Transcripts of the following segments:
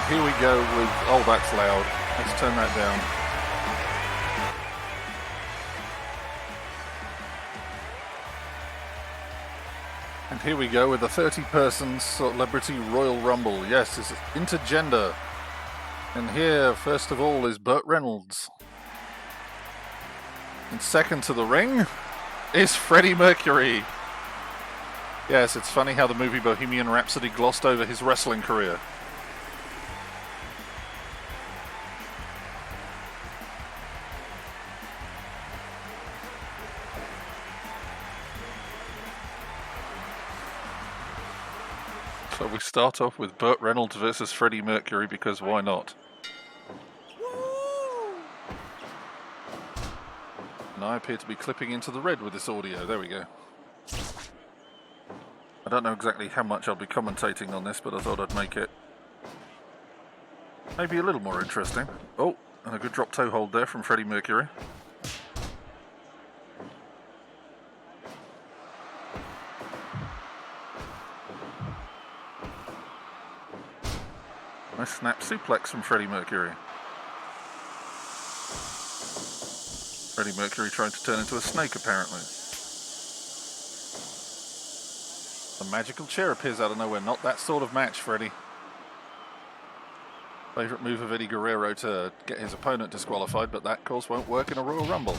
here we go with... Oh, that's loud. Let's turn that down. And here we go with the 30-person Celebrity Royal Rumble. Yes, this is Intergender. And here, first of all, is Burt Reynolds. And second to the ring is Freddie Mercury. Yes, it's funny how the movie Bohemian Rhapsody glossed over his wrestling career. So we start off with Burt Reynolds versus Freddie Mercury, because why not? And I appear to be clipping into the red with this audio. There we go. I don't know exactly how much I'll be commentating on this, but I thought I'd make it maybe a little more interesting. Oh, and a good drop toe hold there from Freddie Mercury. Nice snap suplex from Freddie Mercury. Freddie Mercury trying to turn into a snake, apparently. The magical chair appears out of nowhere. Not that sort of match, Freddie. Favourite move of Eddie Guerrero to get his opponent disqualified, but that, of course, won't work in a Royal Rumble.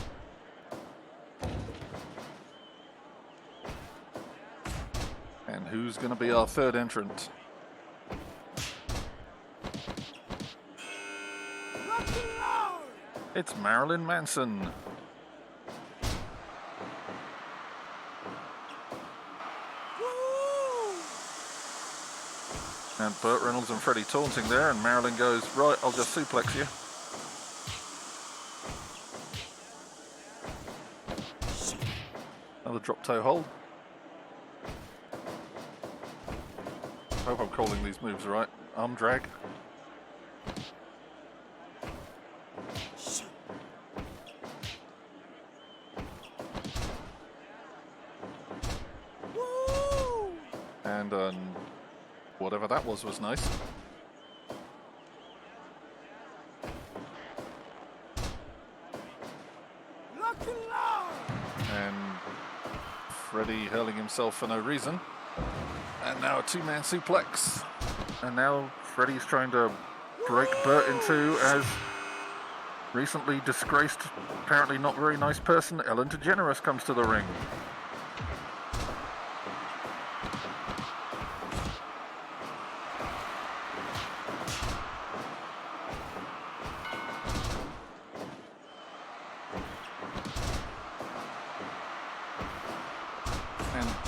And who's going to be our third entrant? It's Marilyn Manson. And Burt Reynolds and Freddie taunting there, and Marilyn goes, right, I'll just suplex you. Another drop toe hold. I hope I'm calling these moves right. Arm drag. And whatever that was nice. And Freddie hurling himself for no reason. And now a two-man suplex. And now Freddie's trying to break Burt in two as recently disgraced, apparently not very nice person, Ellen DeGeneres comes to the ring.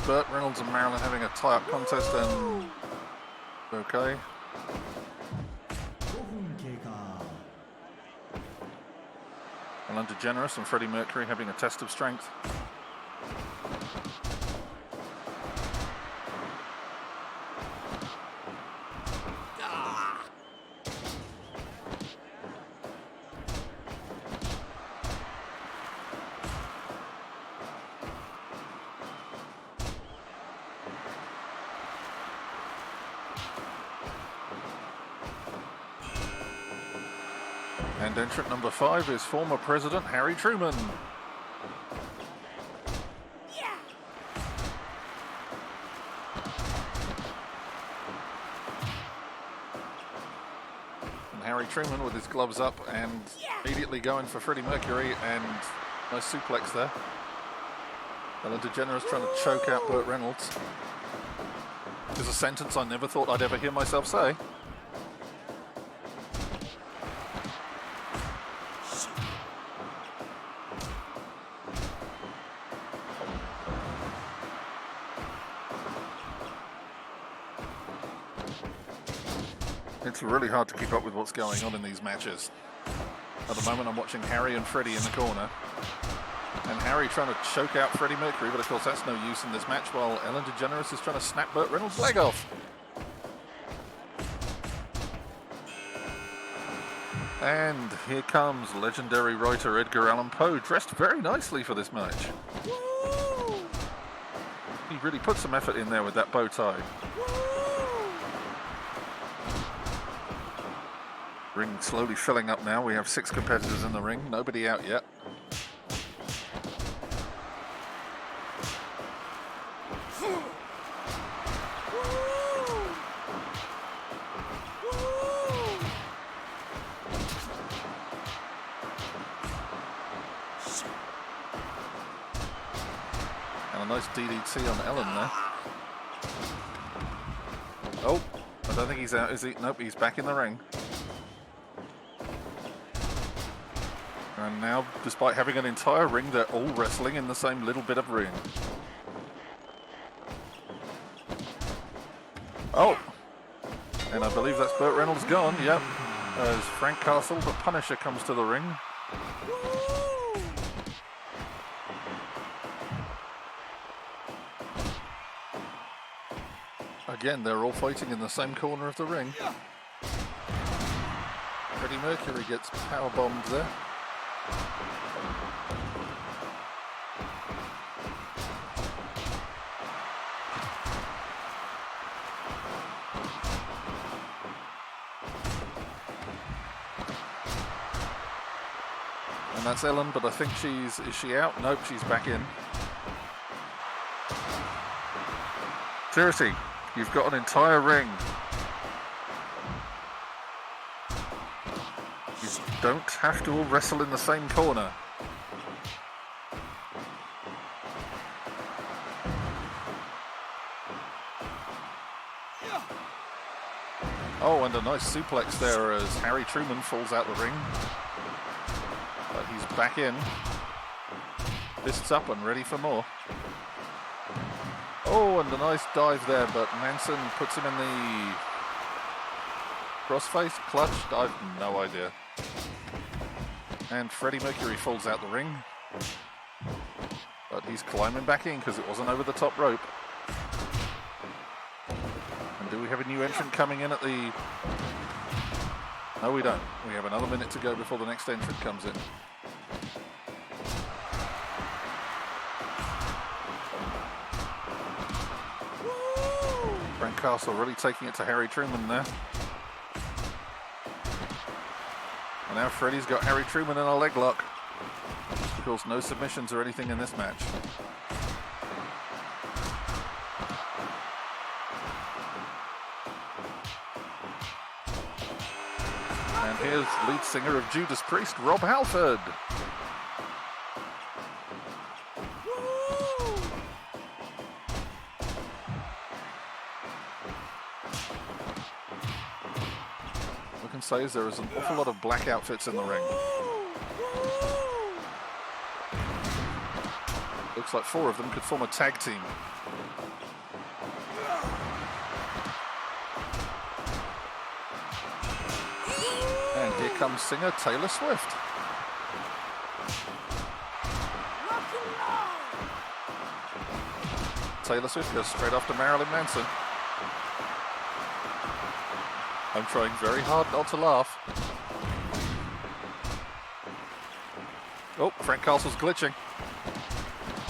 Burt Reynolds and Marilyn having a tie-up contest, and okay. Ellen DeGeneres and Freddie Mercury having a test of strength. And entrant number 5 is former President Harry Truman. Yeah. And Harry Truman with his gloves up and immediately going for Freddie Mercury, and nice suplex there. Ellen DeGeneres trying to choke out Burt Reynolds. Is a sentence I never thought I'd ever hear myself say. It's really hard to keep up with what's going on in these matches. At the moment I'm watching Harry and Freddie in the corner. And Harry trying to choke out Freddie Mercury, but of course that's no use in this match, while Ellen DeGeneres is trying to snap Burt Reynolds' leg off. And here comes legendary writer Edgar Allan Poe, dressed very nicely for this match. He really put some effort in there with that bow tie. Ring slowly filling up now. We have 6 competitors in the ring. Nobody out yet. And a nice DDT on Ellen there. Oh, I don't think he's out, is he? Nope, he's back in the ring. And now, despite having an entire ring, they're all wrestling in the same little bit of ring. Oh! And I believe that's Burt Reynolds gone, yep. As Frank Castle, the Punisher, comes to the ring. Again, they're all fighting in the same corner of the ring. Freddie Mercury gets powerbombed there. And that's Ellen, but I think is she out? Nope, she's back in. Seriously, you've got an entire ring. You don't have to all wrestle in the same corner. Oh, and a nice suplex there as Harry Truman falls out the ring. But he's back in. Fists up and ready for more. Oh, and a nice dive there, but Manson puts him in the crossface, clutched, I've no idea. And Freddie Mercury falls out the ring. But he's climbing back in because it wasn't over the top rope. And do we have a new entrant coming in at the... No, we don't. We have another minute to go before the next entrant comes in. Frank Castle really taking it to Harry Truman there. And now Freddie's got Harry Truman in a leg lock. Of course, no submissions or anything in this match. And here's lead singer of Judas Priest, Rob Halford. Says there is an awful lot of black outfits in the ring. Looks like 4 of them could form a tag team. And here comes singer Taylor Swift. Taylor Swift goes straight after Marilyn Manson. I'm trying very hard not to laugh. Oh, Frank Castle's glitching.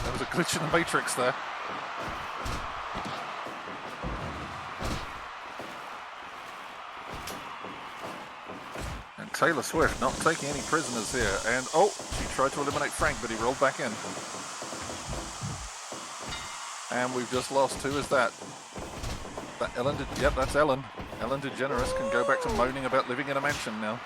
There was a glitch in the Matrix there. And Taylor Swift not taking any prisoners here. And, oh, she tried to eliminate Frank, but he rolled back in. And we've just lost. Who is that? That Ellen did, yep, that's Ellen. Ellen DeGeneres can go back to moaning about living in a mansion now.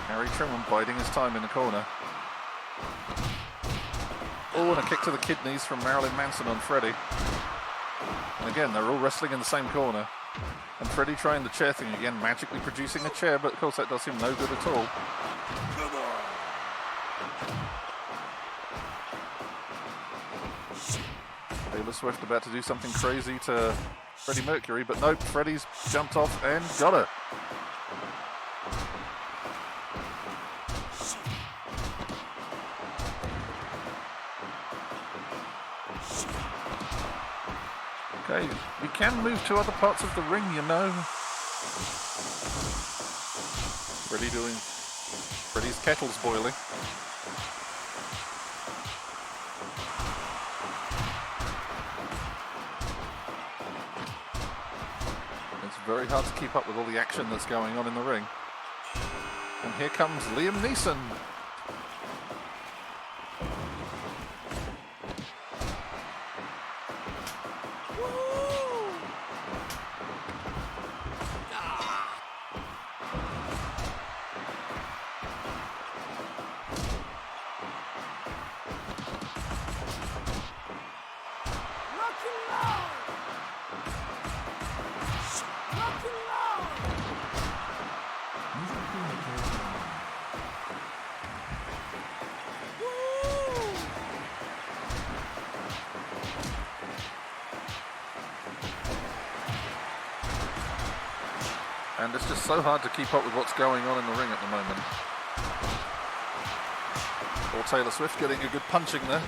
Harry Truman biding his time in the corner. Oh, and a kick to the kidneys from Marilyn Manson on Freddie. And again, they're all wrestling in the same corner. And Freddie trying the chair thing again, magically producing a chair, but of course that does him no good at all. Taylor Swift about to do something crazy to Freddie Mercury, but nope, Freddie's jumped off and got her. Okay, we can move to other parts of the ring, you know. Freddie doing kettle's boiling. It's very hard to keep up with all the action that's going on in the ring. And here comes Liam Neeson. And it's just so hard to keep up with what's going on in the ring at the moment. Or Taylor Swift getting a good punching there.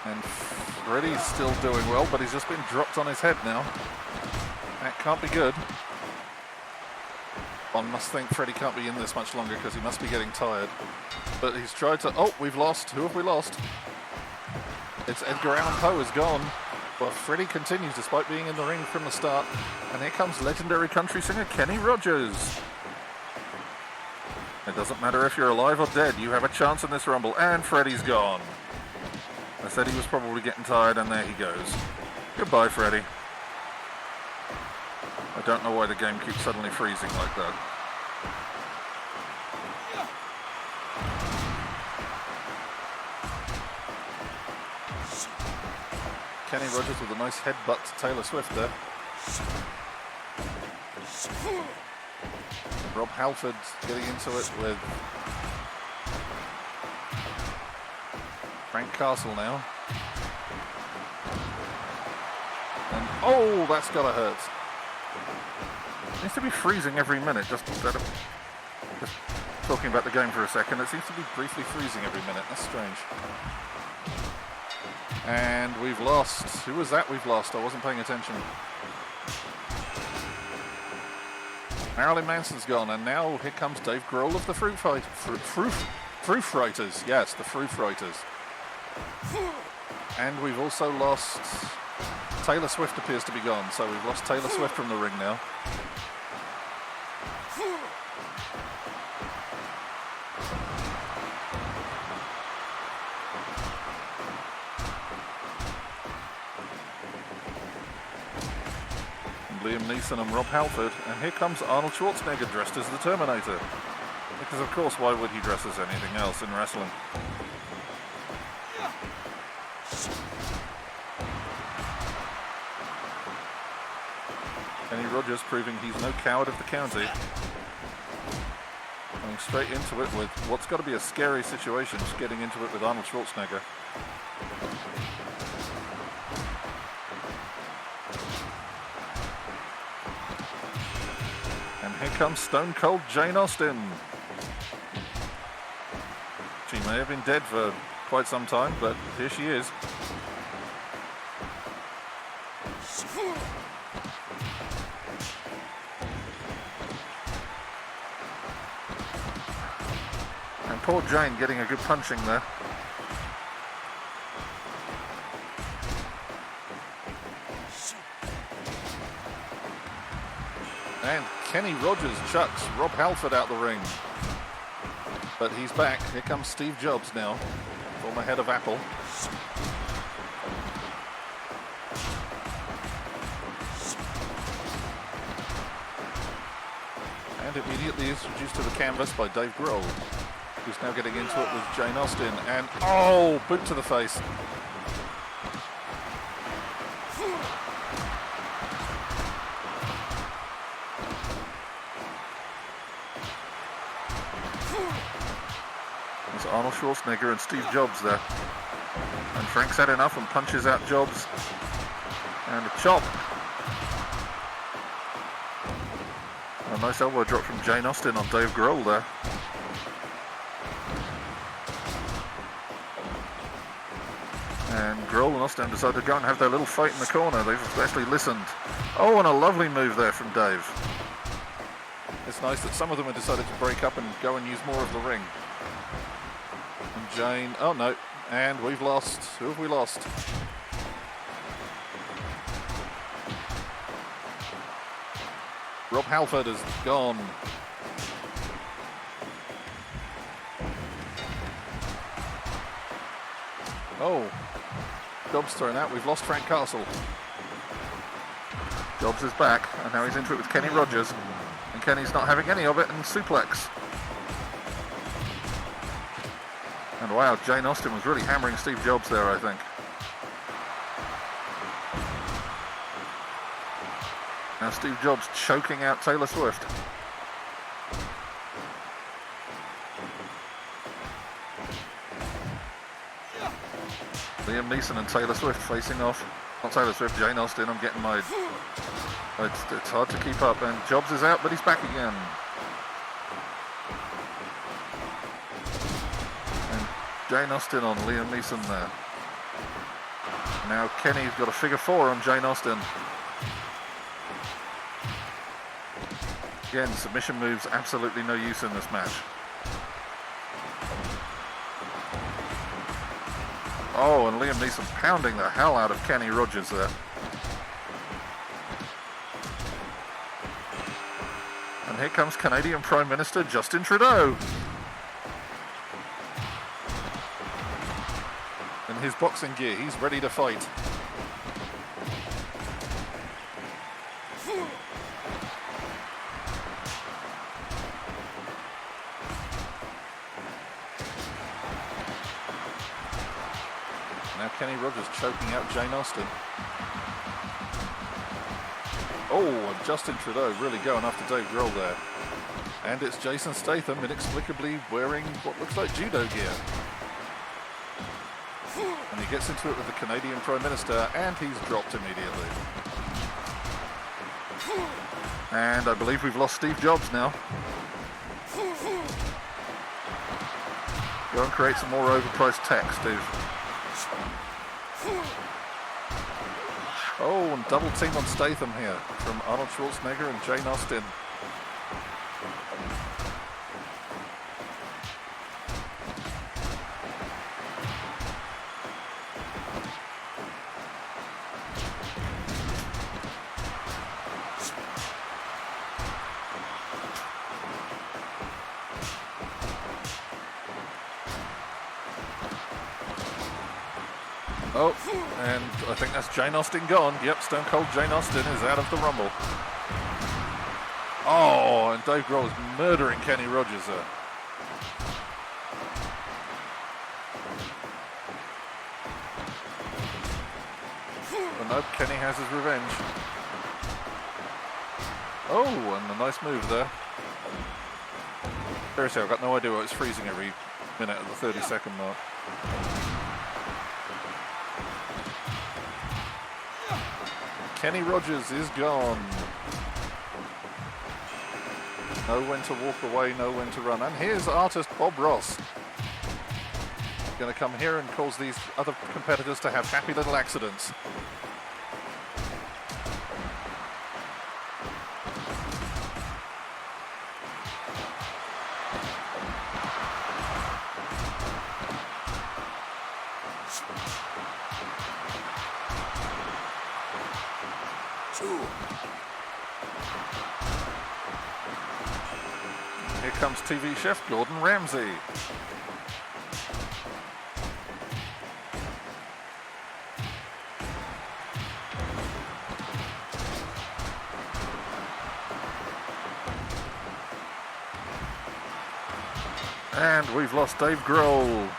And Freddie's still doing well, but he's just been dropped on his head now. That can't be good. One must think Freddie can't be in this much longer because he must be getting tired. But he's tried to... Oh, we've lost. Who have we lost? It's Edgar Allan Poe is gone. But Freddie continues despite being in the ring from the start. And here comes legendary country singer Kenny Rogers. It doesn't matter if you're alive or dead. You have a chance in this Rumble. And Freddie's gone. I said he was probably getting tired, and there he goes. Goodbye, Freddie. I don't know why the game keeps suddenly freezing like that. Kenny Rogers with a nice headbutt to Taylor Swift there. Rob Halford getting into it with Frank Castle now. And oh, that's gotta hurt. It seems to be freezing every minute. Just talking about the game for a second, it seems to be briefly freezing every minute. That's strange. And we've lost. Who was that we've lost? I wasn't paying attention. Marilyn Manson's gone, and now here comes Dave Grohl of the Fruit Fighters. Yes, the Fruit Fighters. And we've also lost... Taylor Swift appears to be gone, so we've lost Taylor Swift from the ring now. Liam Neeson and Rob Halford, and here comes Arnold Schwarzenegger dressed as the Terminator. Because of course, why would he dress as anything else in wrestling? Kenny Rogers proving he's no coward of the county. Going straight into it with what's got to be a scary situation, just getting into it with Arnold Schwarzenegger. Here comes Stone Cold Jane Austen. She may have been dead for quite some time, but here she is. And poor Jane getting a good punching there. And Kenny Rogers chucks Rob Halford out the ring. But he's back. Here comes Steve Jobs now, former head of Apple. And immediately is reduced to the canvas by Dave Grohl, who's now getting into it with Jane Austen. And oh, boot to the face. Arnold Schwarzenegger and Steve Jobs there. And Frank's had enough and punches out Jobs. And a chop. A nice elbow drop from Jane Austen on Dave Grohl there. And Grohl and Austen decided to go and have their little fight in the corner. They've actually listened. Oh, and a lovely move there from Dave. It's nice that some of them have decided to break up and go and use more of the ring. And Jane, oh no, and we've lost. Who have we lost? Rob Halford is gone. Oh, Dobbs thrown out. We've lost Frank Castle. Dobbs is back, and now he's into it with Kenny Rogers. And Kenny's not having any of it, and suplex. And wow, Jane Austen was really hammering Steve Jobs there, I think. Now Steve Jobs choking out Taylor Swift. Liam Neeson and Taylor Swift facing off. Not Taylor Swift, Jane Austen. I'm getting my... It's hard to keep up. And Jobs is out, but he's back again. And Jane Austen on Liam Neeson there. Now Kenny's got a figure four on Jane Austen. Again, submission moves, absolutely no use in this match. Oh, and Liam Neeson pounding the hell out of Kenny Rogers there. And here comes Canadian Prime Minister Justin Trudeau. In his boxing gear, he's ready to fight. Now Kenny Rogers choking out Jane Austen. Oh, and Justin Trudeau really going after Dave Grohl there. And it's Jason Statham inexplicably wearing what looks like judo gear. And he gets into it with the Canadian Prime Minister, and he's dropped immediately. And I believe we've lost Steve Jobs now. Go and create some more overpriced text, Steve. Oh, and double team on Statham here from Arnold Schwarzenegger and Jane Austen. Oh, and I think that's Jane Austen gone. Yep, Stone Cold Jane Austen is out of the Rumble. Oh, and Dave Grohl is murdering Kenny Rogers there. But nope, Kenny has his revenge. Oh, and a nice move there. Seriously, I've got no idea why it's freezing every minute at the 30-second mark. Kenny Rogers is gone. Know when to walk away, know when to run. And here's artist Bob Ross. Going to come here and cause these other competitors to have happy little accidents. Here comes TV chef Gordon Ramsay. And we've lost Dave Grohl.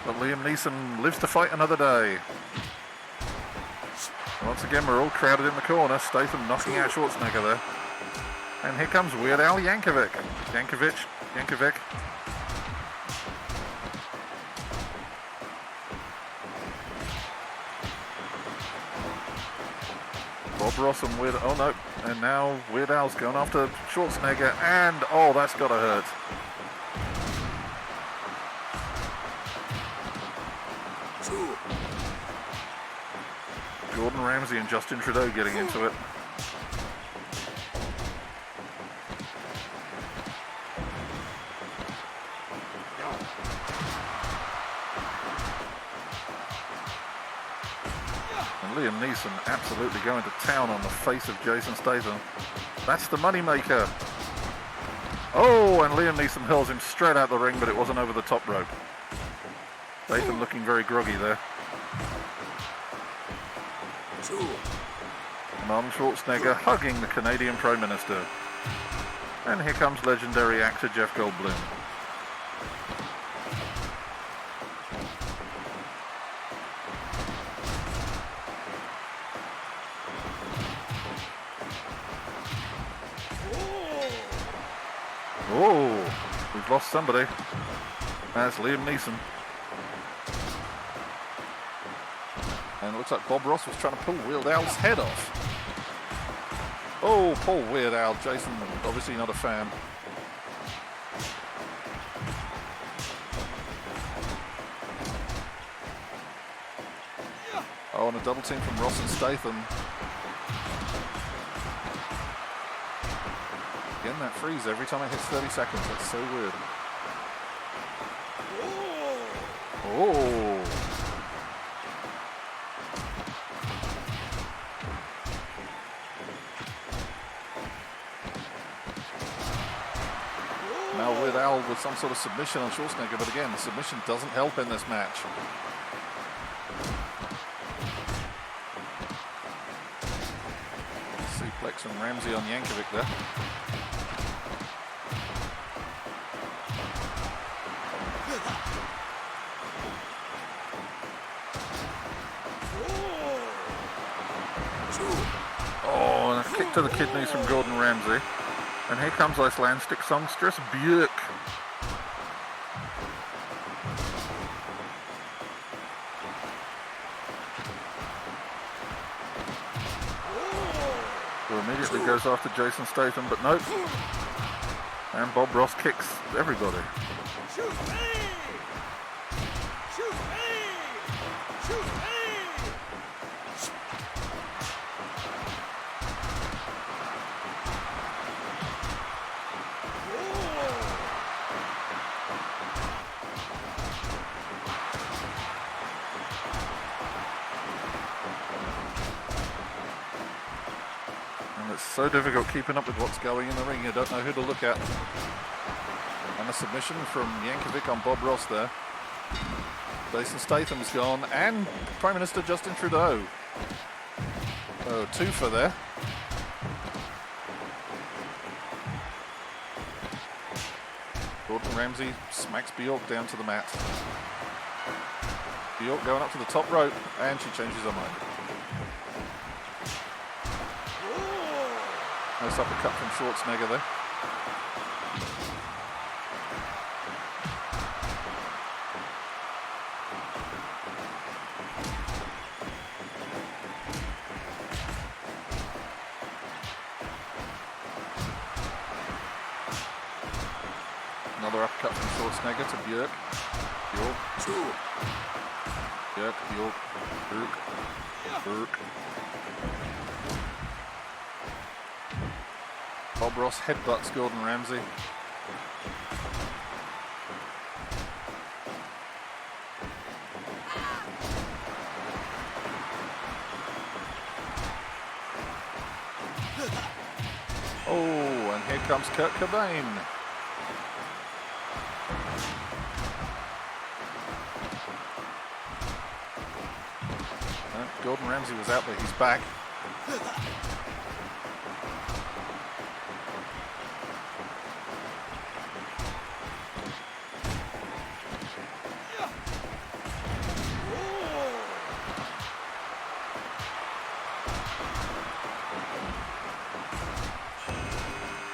But Liam Neeson lives to fight another day. Once again, we're all crowded in the corner. Statham knocking out Schwarzenegger there. And here comes Weird Al Yankovic. Yankovic. Bob Ross and Weird... Oh, no. And now Weird Al's going after Schwarzenegger. And, oh, that's got to hurt. Gordon Ramsay and Justin Trudeau getting into it. And Liam Neeson absolutely going to town on the face of Jason Statham. That's the moneymaker. Oh, and Liam Neeson hurls him straight out the ring, but it wasn't over the top rope. Statham looking very groggy there. And Arnold Schwarzenegger hugging the Canadian Prime Minister. And here comes legendary actor Jeff Goldblum. Oh, we've lost somebody. That's Liam Neeson. And it looks like Bob Ross was trying to pull Weird Al's head off. Oh, poor Weird Al. Jason, obviously not a fan. Oh, and a double team from Ross and Statham. Again, that freeze every time it hits 30 seconds. That's so weird. Oh. Now Weird Al with some sort of submission on Schwarzenegger, but again, the submission doesn't help in this match. Suplex from Ramsay on Yankovic there. Oh, and a kick to the kidneys from Gordon Ramsay. And here comes Icelandic songstress Björk. Who immediately goes after Jason Statham, but nope. And Bob Ross kicks everybody. It's so difficult keeping up with what's going in the ring. You don't know who to look at. And a submission from Yankovic on Bob Ross there. Jason Statham's gone, and Prime Minister Justin Trudeau. Oh, twofer there. Gordon Ramsay smacks Bjork down to the mat. Bjork going up to the top rope, and she changes her mind. Nice uppercut from Schwarzenegger there. Another uppercut from Schwarzenegger to Björk. Björk. Björk, Björk, Björk, Björk. Bob Ross headbutts Gordon Ramsay. Oh, and here comes Kurt Cobain. Gordon Ramsay was out there, he's back.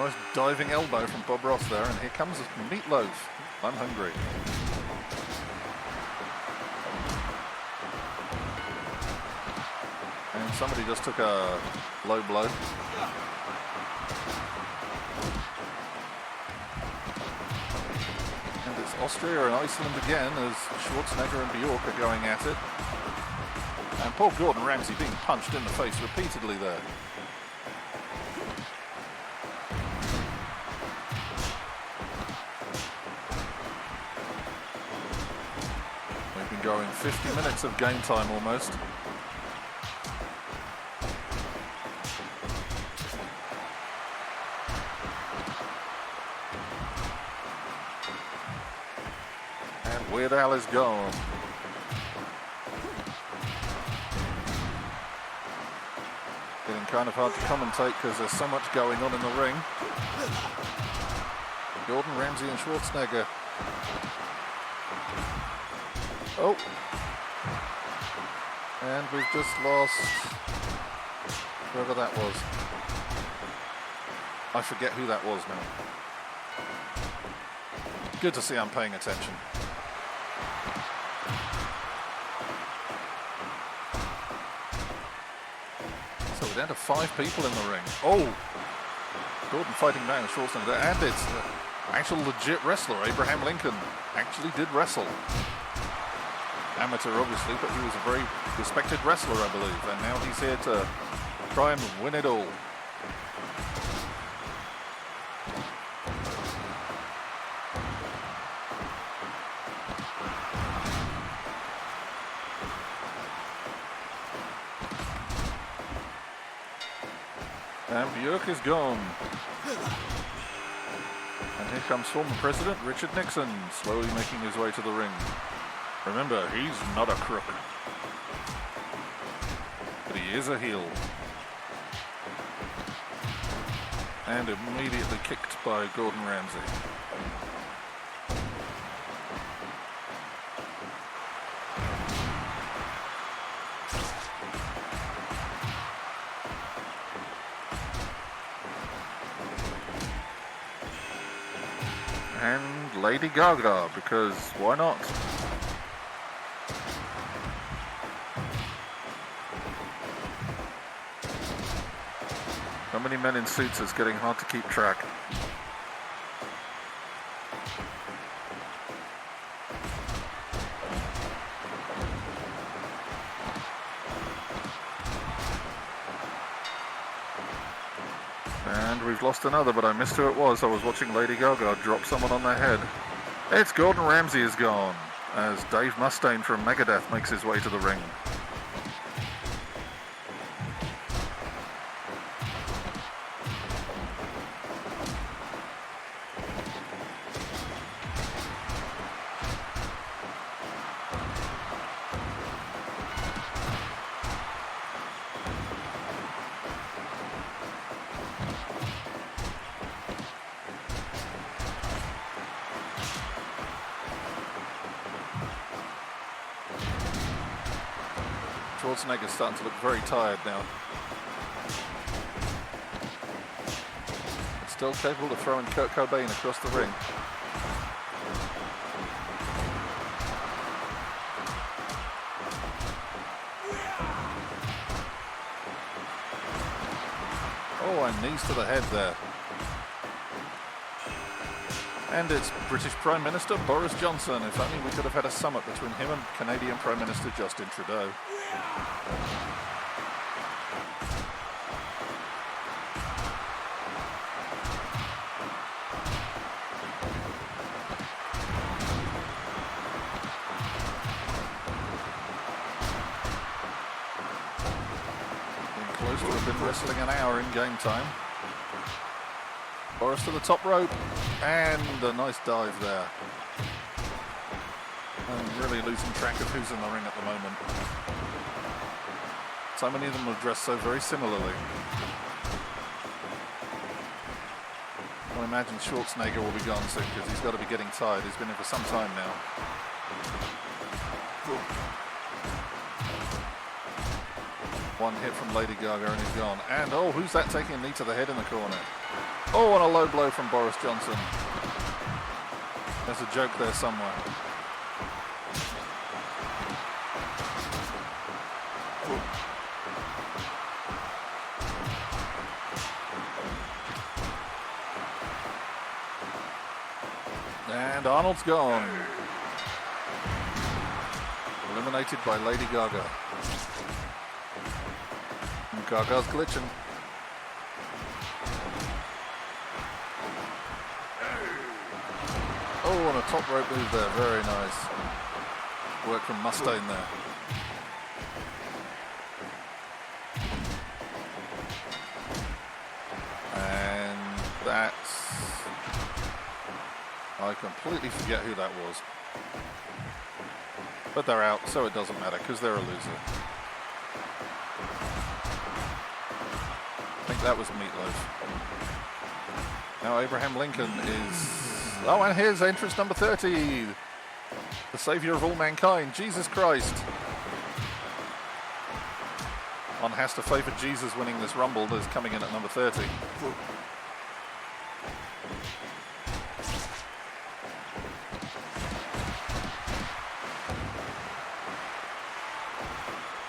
Nice diving elbow from Bob Ross there, and here comes Meatloaf. I'm hungry. And somebody just took a Low blow. And it's Austria and Iceland again as Schwarzenegger and Bjork are going at it. And poor Gordon Ramsay being punched in the face repeatedly there. We've been going 50 minutes of game time almost. And Weird Al is gone. Getting kind of hard to commentate because there's so much going on in the ring. Gordon Ramsay and Schwarzenegger. Oh. And we've just lost whoever that was. I forget who that was now. Good to see I'm paying attention. So we're down to 5 people in the ring. Oh! Gordon fighting down Schwarzenegger. And it's actual legit wrestler. Abraham Lincoln actually did wrestle. Amateur, obviously, but he was a very respected wrestler, I believe. And now he's here to try and win it all. And Bjork is gone. And here comes former President Richard Nixon, slowly making his way to the ring. Remember, he's not a crook. But he is a heel. And immediately kicked by Gordon Ramsay. And Lady Gaga, because why not? So many men in suits, it's getting hard to keep track. And we've lost another, but I missed who it was. I was watching Lady Gaga drop someone on their head. It's Gordon Ramsay is gone, as Dave Mustaine from Megadeth makes his way to the ring. Schwarzenegger's starting to look very tired now. But still capable of throwing Kurt Cobain across the ring. Oh, and knees to the head there. And it's British Prime Minister Boris Johnson. If only we could have had a summit between him and Canadian Prime Minister Justin Trudeau. Been close to have been wrestling an hour in game time. Boris to the top rope, and a nice dive there. I'm really losing track of who's in the ring at the moment. So many of them are dressed so very similarly. I imagine Schwarzenegger will be gone soon because he's got to be getting tired. He's been in for some time now. One hit from Lady Gaga and he's gone. And oh, who's that taking a knee to the head in the corner? Oh, and a low blow from Boris Johnson. There's a joke there somewhere. And Arnold's gone. Eliminated by Lady Gaga. And Gaga's glitching. Oh, and a top rope move there. Very nice. Work from Mustaine there. And that's... I completely forget who that was. But they're out, so it doesn't matter, because they're a loser. I think that was Meatloaf. Now Abraham Lincoln is... Oh, and here's entrance number 30. The savior of all mankind, Jesus Christ. One has to favour Jesus winning this Rumble that's coming in at number 30.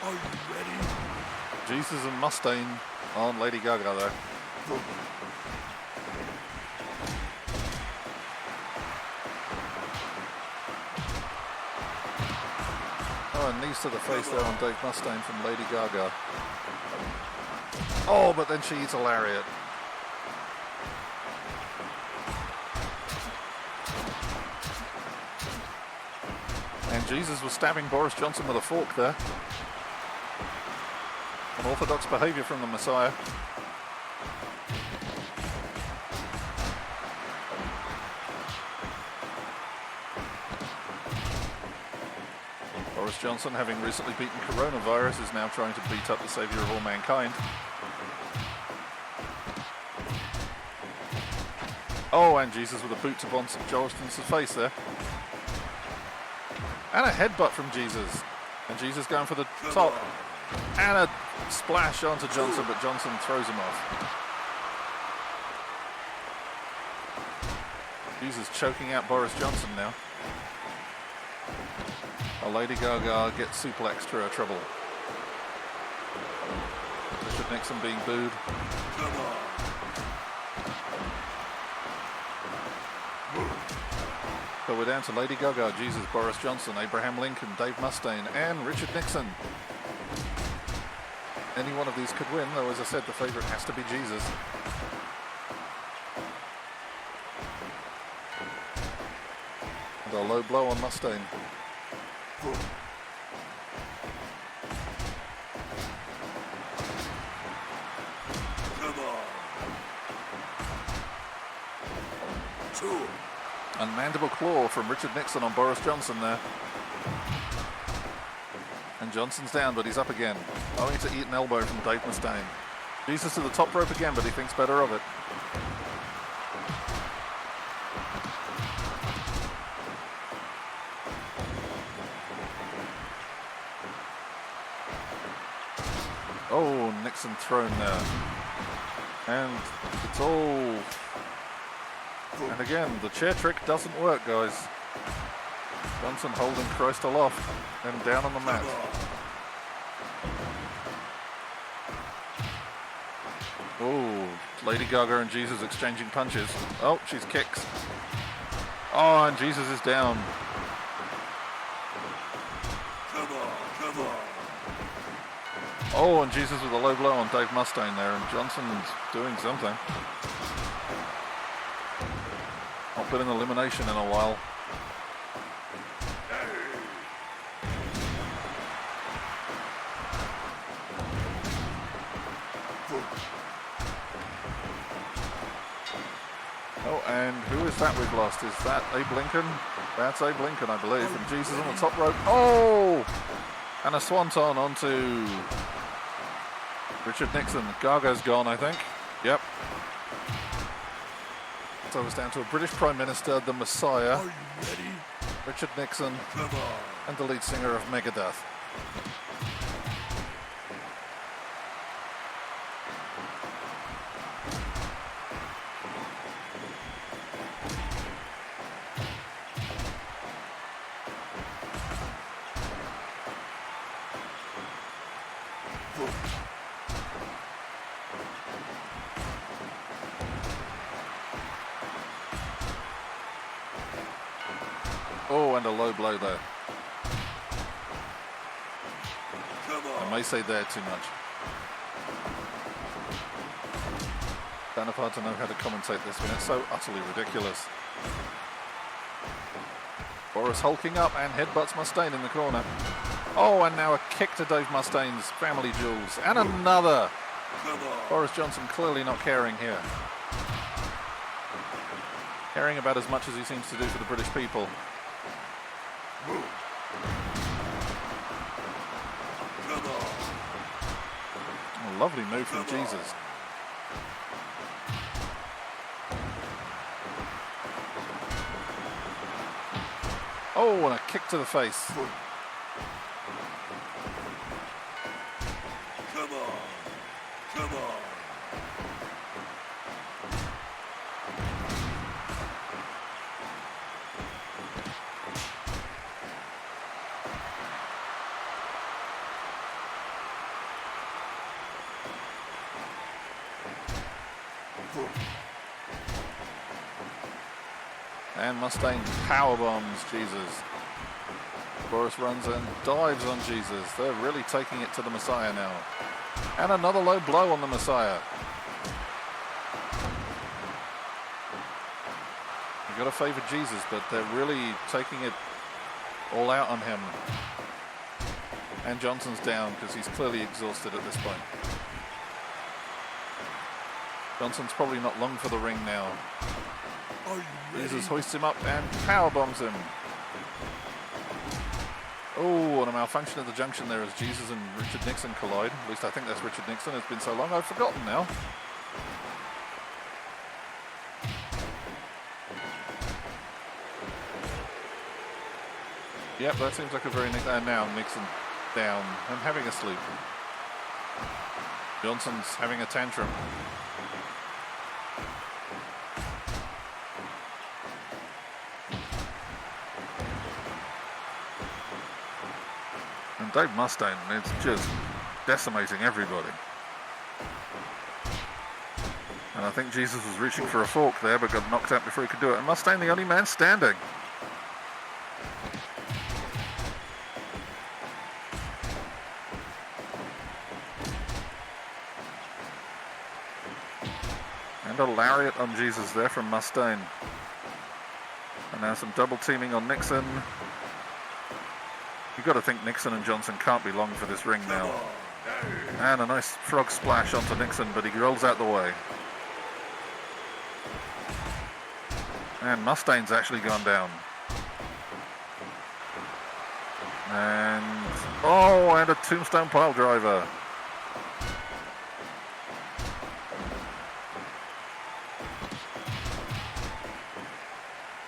Are you ready? Jesus and Mustaine on Lady Gaga though. Oh, and knees to the face there on Dave Mustaine from Lady Gaga. Oh, but then she eats a lariat. And Jesus was stabbing Boris Johnson with a fork there. Unorthodox behaviour from the Messiah. Boris Johnson, having recently beaten coronavirus, is now trying to beat up the saviour of all mankind. Oh, and Jesus with a boot to Johnson's face there. And a headbutt from Jesus. And Jesus going for the top. And a splash onto Johnson, but Johnson throws him off. Jesus choking out Boris Johnson now. Lady Gaga gets suplexed through her trouble. Richard Nixon being booed. So we're down to Lady Gaga, Jesus, Boris Johnson, Abraham Lincoln, Dave Mustaine, and Richard Nixon. Any one of these could win, though as I said, the favourite has to be Jesus. And a low blow on Mustaine. And mandible claw from Richard Nixon on Boris Johnson there. And Johnson's down, but he's up again. Owing to eat an elbow from Dave Mustaine. Jesus to the top rope again, but he thinks better of it. Oh, Nixon thrown there. And it's all... And again, the chair trick doesn't work, guys. Johnson holding Christ aloft and down on the mat. Oh, Lady Gaga and Jesus exchanging punches. Oh, she's kicked. Oh, and Jesus is down. Oh, and Jesus with a low blow on Dave Mustaine there, and Johnson's doing something. Not been an elimination in a while. Oh, and who is that we've lost? Is that Abe Lincoln? That's Abe Lincoln, I believe. And Jesus on the top rope. Oh! And a swanton onto Richard Nixon. Gaga's gone, I think. Yep. So it's down to a British Prime Minister, the Messiah, Are you ready? Richard Nixon, Come on. and the lead singer of Megadeth. and a low blow there. I may say there too much. Kind of hard to know how to commentate this when it's so utterly ridiculous. Boris hulking up and headbutts Mustaine in the corner. Oh, and now a kick to Dave Mustaine's family jewels. And another. Boris Johnson clearly not caring here. Caring about as much as he seems to do for the British people. A lovely move from Jesus. Oh, and a kick to the face. And Mustaine power bombs Jesus. Boris runs and dives on Jesus. They're really taking it to the Messiah now. And another low blow on the Messiah. You've got to favour Jesus, but they're really taking it all out on him. And Johnson's down because he's clearly exhausted at this point. Johnson's probably not long for the ring now. Jesus hoists him up and power bombs him. Oh, and a malfunction at the junction there as Jesus and Richard Nixon collide. At least I think that's Richard Nixon. It's been so long I've forgotten now. Yep, that seems like a very Nixon. And now Nixon down and having a sleep. Johnson's having a tantrum. Dave Mustaine, it's just decimating everybody. And I think Jesus was reaching for a fork there, but got knocked out before he could do it. And Mustaine, the only man standing. And a lariat on Jesus there from Mustaine. And now some double teaming on Nixon. You've got to think Nixon and Johnson can't be long for this ring now. And a nice frog splash onto Nixon, but he rolls out the way. And Mustaine's actually gone down. And... oh, and a tombstone pile driver.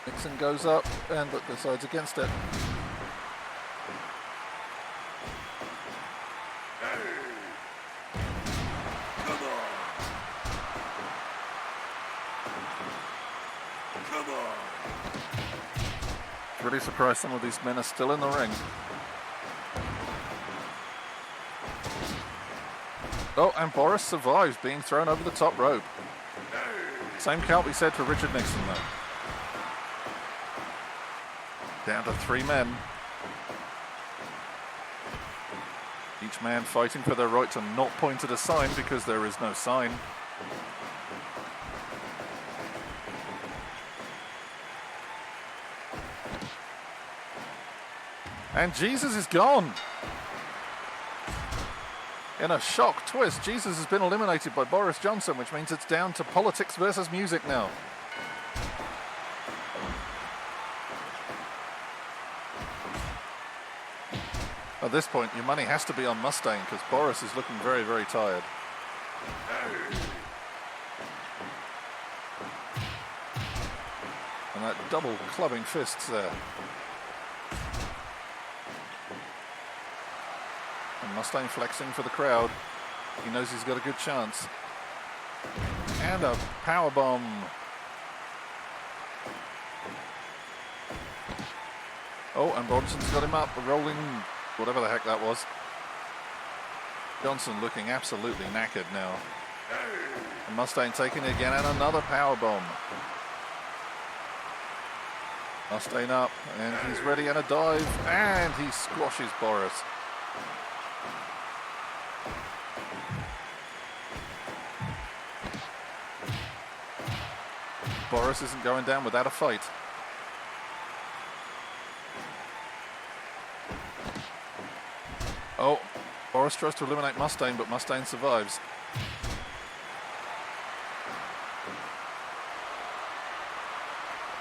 Nixon goes up and decides against it. Really surprised some of these men are still in the ring. Oh, and Boris survives being thrown over the top rope. Same can't be said for Richard Nixon though. Down to 3 men. Each man fighting for their right to not point at a sign because there is no sign. And Jesus is gone. In a shock twist, Jesus has been eliminated by Boris Johnson, which means it's down to politics versus music now. At this point, your money has to be on Mustaine because Boris is looking very, very tired. And that double clubbing fists there. Mustaine flexing for the crowd. He knows he's got a good chance. And a power bomb. Oh, and Bronson's got him up, rolling, whatever the heck that was. Johnson looking absolutely knackered now. And Mustaine taking it again, and another power bomb. Mustaine up, and he's ready, and a dive, and he squashes Boris. Boris isn't going down without a fight. Oh, Boris tries to eliminate Mustaine, but Mustaine survives.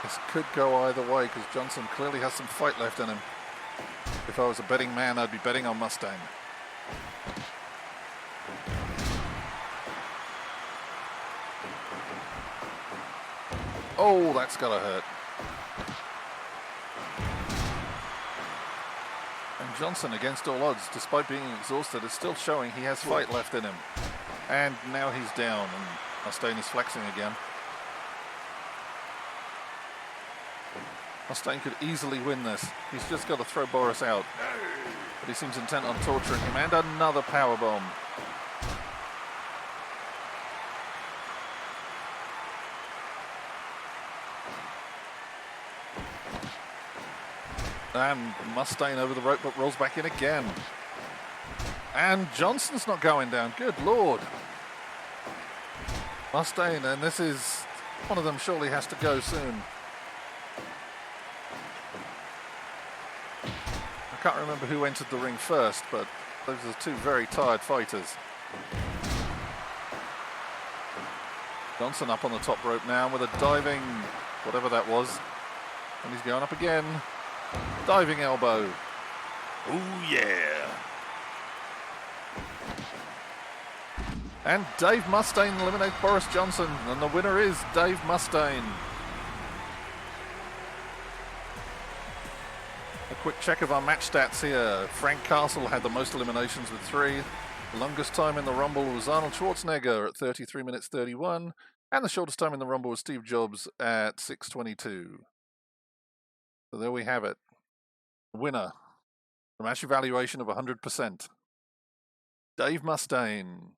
This could go either way because Johnson clearly has some fight left in him. If I was a betting man, I'd be betting on Mustaine. Oh, that's gotta hurt. And Johnson, against all odds, despite being exhausted, is still showing he has fight left in him. And now he's down, and Mustaine is flexing again. Mustaine could easily win this. He's just got to throw Boris out. But he seems intent on torturing him, and another powerbomb. And Mustaine over the rope, but rolls back in again. And Johnson's not going down. Good Lord. Mustaine, and this is... one of them surely has to go soon. I can't remember who entered the ring first, but those are two very tired fighters. Johnson up on the top rope now with a diving... whatever that was. And he's going up again. Diving elbow. Oh yeah. And Dave Mustaine eliminates Boris Johnson, and the winner is Dave Mustaine. A quick check of our match stats here. Frank Castle had the most eliminations with 3. The longest time in the Rumble was Arnold Schwarzenegger at 33 minutes 31, and the shortest time in the Rumble was Steve Jobs at 6:22. So there we have it. Winner, the match evaluation of 100%. Dave Mustaine.